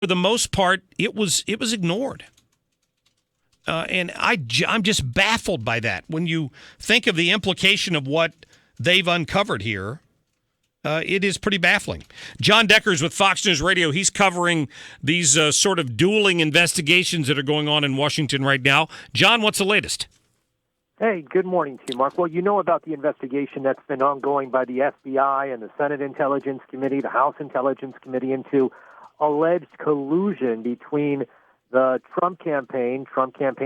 For the most part, it was ignored. And I'm just baffled by that. When you think of the implication of what they've uncovered here, it is pretty baffling. Jon Decker's with Fox News Radio. He's covering these sort of dueling investigations that are going on in Washington right now. John, what's the latest? Hey, good morning to you, Mark. Well, you know about the investigation that's been ongoing by the FBI and the Senate Intelligence Committee, the House Intelligence Committee, into alleged collusion between the Trump campaign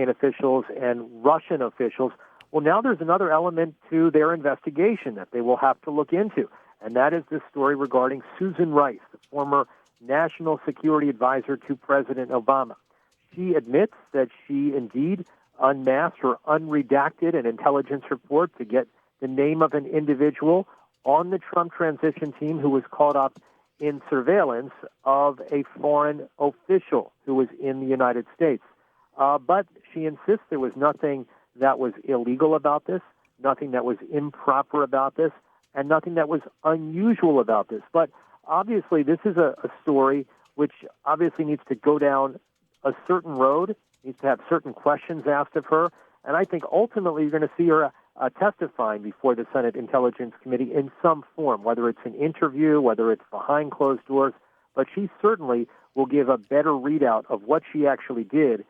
officials, and Russian officials. Well, now there's another element to their investigation that they will have to look into, and that is this story regarding Susan Rice, the former national security advisor to President Obama. She admits that she indeed unmasked or unredacted an intelligence report to get the name of an individual on the Trump transition team who was caught up in surveillance of a foreign official who was in the United States. But she insists there was nothing that was illegal about this, nothing that was improper about this, and nothing that was unusual about this. But obviously, this is a story which obviously needs to go down a certain road, needs to have certain questions asked of her, and I think ultimately you're going to see her testifying before the Senate Intelligence Committee in some form, whether it's an interview, whether it's behind closed doors, but she certainly will give a better readout of what she actually did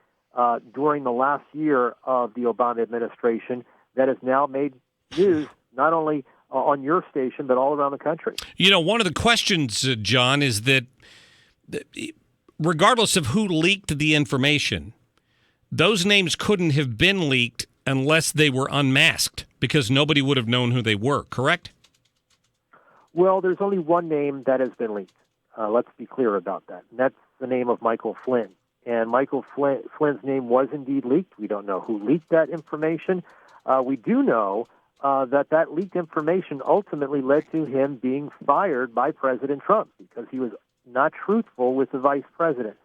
during the last year of the Obama administration that has now made news not only on your station, but all around the country. You know, one of the questions, John, is that regardless of who leaked the information, those names couldn't have been leaked unless they were unmasked, because nobody would have known who they were, correct? Well, there's only one name that has been leaked. Let's be clear about that. And that's the name of Michael Flynn. And Michael Flynn's name was indeed leaked. We don't know who leaked that information. We do know that leaked information ultimately led to him being fired by President Trump because he was not truthful with the vice president.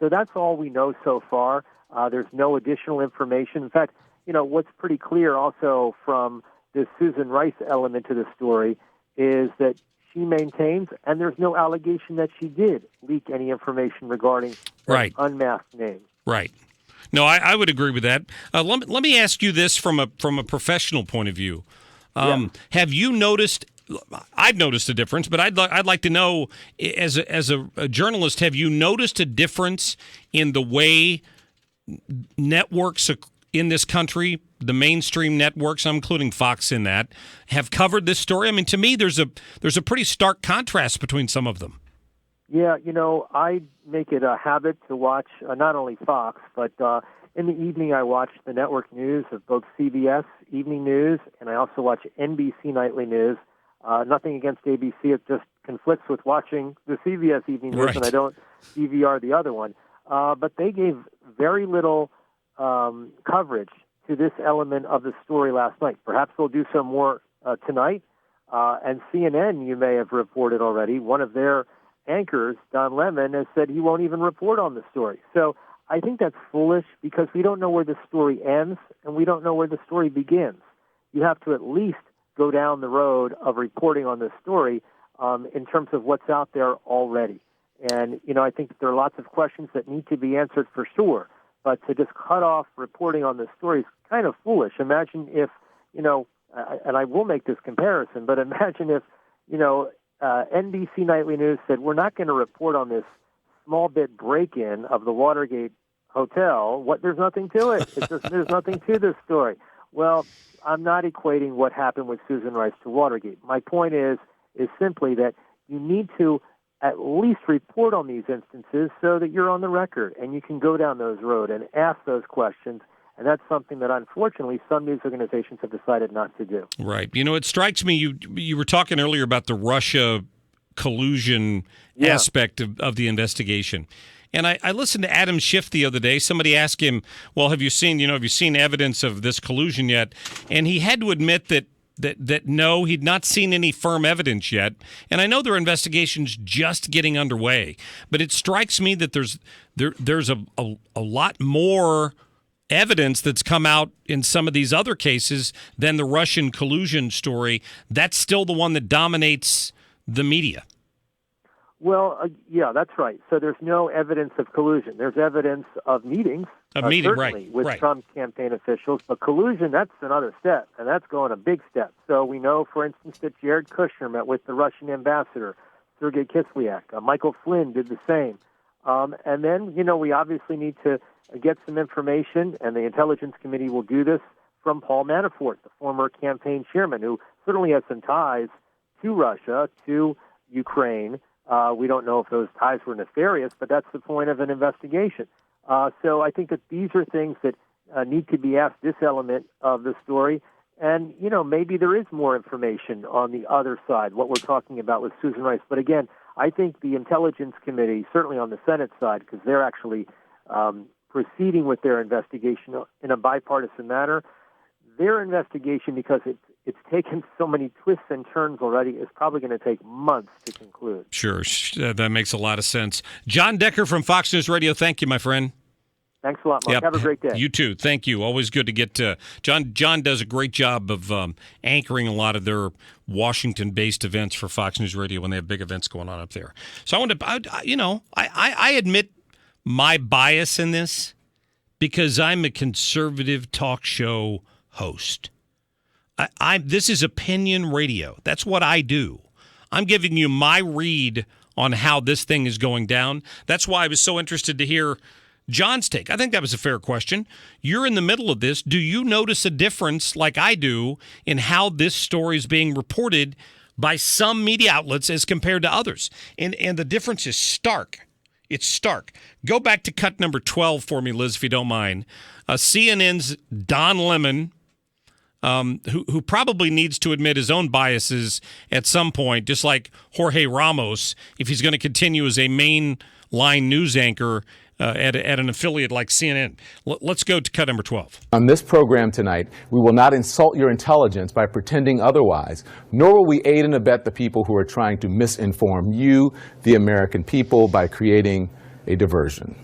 So that's all we know so far. There's no additional information. In fact, you know, what's pretty clear also from this Susan Rice element to the story is that she maintains, and there's no allegation that she did leak any information regarding right. Unmasked name. Right. No, I would agree with that. Let me ask you this from a professional point of view. Have you noticed? I've noticed a difference, but I'd like to know, as a journalist, have you noticed a difference in the way networks in this country, the mainstream networks, I'm including Fox in that, have covered this story? I mean, to me, there's a pretty stark contrast between some of them. Yeah, you know, I make it a habit to watch not only Fox, but in the evening I watch the network news of both CBS Evening News, and I also watch NBC Nightly News. Nothing against ABC, it just conflicts with watching the CBS Evening News, right. And I don't DVR the other one. But they gave very little coverage to this element of the story last night. Perhaps they'll do some more tonight. And CNN, you may have reported already, one of their anchors, Don Lemon, has said he won't even report on the story. So I think that's foolish because we don't know where the story ends and we don't know where the story begins. You have to at least go down the road of reporting on this story in terms of what's out there already. And, you know, I think there are lots of questions that need to be answered for sure. But to just cut off reporting on this story is kind of foolish. Imagine if, you know, and I will make this comparison, but imagine if, you know, NBC Nightly News said, we're not going to report on this small bit break-in of the Watergate Hotel. There's nothing to it. It's just, there's nothing to this story. Well, I'm not equating what happened with Susan Rice to Watergate. My point is simply that you need to at least report on these instances so that you're on the record and you can go down those road and ask those questions. And that's something that, unfortunately, some news organizations have decided not to do. Right. You know, it strikes me, you were talking earlier about the Russia collusion aspect of the investigation. And I listened to Adam Schiff the other day. Somebody asked him, well, have you seen evidence of this collusion yet? And he had to admit that no, he'd not seen any firm evidence yet. And I know their investigation's just getting underway, but it strikes me that there's a lot more evidence that's come out in some of these other cases than the Russian collusion story. That's still the one that dominates the media. Yeah, that's right. So there's no evidence of collusion. There's evidence of meetings, certainly, with Trump campaign officials. But collusion, that's another step, and that's going a big step. So we know, for instance, that Jared Kushner met with the Russian ambassador, Sergei Kislyak. Michael Flynn did the same. And then, we obviously need to get some information, and the Intelligence Committee will do this, from Paul Manafort, the former campaign chairman, who certainly has some ties to Russia, to Ukraine. We don't know if those ties were nefarious, but that's the point of an investigation. So I think that these are things that need to be asked, this element of the story. And, maybe there is more information on the other side, what we're talking about with Susan Rice. But again, I think the Intelligence Committee, certainly on the Senate side, because they're actually proceeding with their investigation in a bipartisan manner, their investigation, because it's taken so many twists and turns already, is probably going to take months to conclude. Sure. That makes a lot of sense. Jon Decker from Fox News Radio, thank you, my friend. Thanks a lot, Mark. Yep. Have a great day. You too. Thank you. Always good to get John. John does a great job of anchoring a lot of their Washington-based events for Fox News Radio when they have big events going on up there. So I admit my bias in this because I'm a conservative talk show host. This is opinion radio. That's what I do. I'm giving you my read on how this thing is going down. That's why I was so interested to hear John's take. I think that was a fair question. You're in the middle of this. Do you notice a difference, like I do, in how this story is being reported by some media outlets as compared to others? And the difference is stark. It's stark. Go back to cut number 12 for me, Liz, if you don't mind. CNN's Don Lemon, who probably needs to admit his own biases at some point, just like Jorge Ramos, if he's going to continue as a mainline news anchor at an affiliate like CNN. Let's go to cut number 12. On this program tonight, we will not insult your intelligence by pretending otherwise, nor will we aid and abet the people who are trying to misinform you, the American people, by creating a diversion.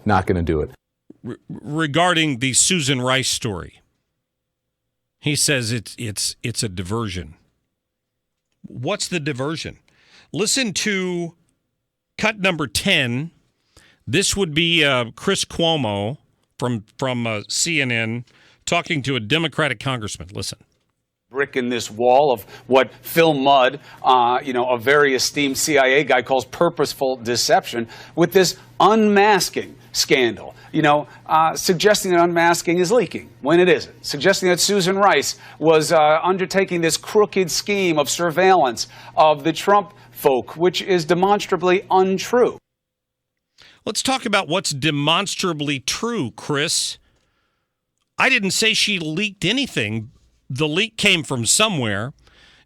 Not going to do it. Regarding the Susan Rice story, he says it's a diversion. What's the diversion? Listen to cut number 10. This would be Chris Cuomo from CNN talking to a Democratic congressman. Listen. Brick in this wall of what Phil Mudd, a very esteemed CIA guy, calls purposeful deception with this unmasking scandal. Suggesting that unmasking is leaking when it isn't. Suggesting that Susan Rice was undertaking this crooked scheme of surveillance of the Trump folk, which is demonstrably untrue. Let's talk about what's demonstrably true, Chris. I didn't say she leaked anything. The leak came from somewhere.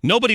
Nobody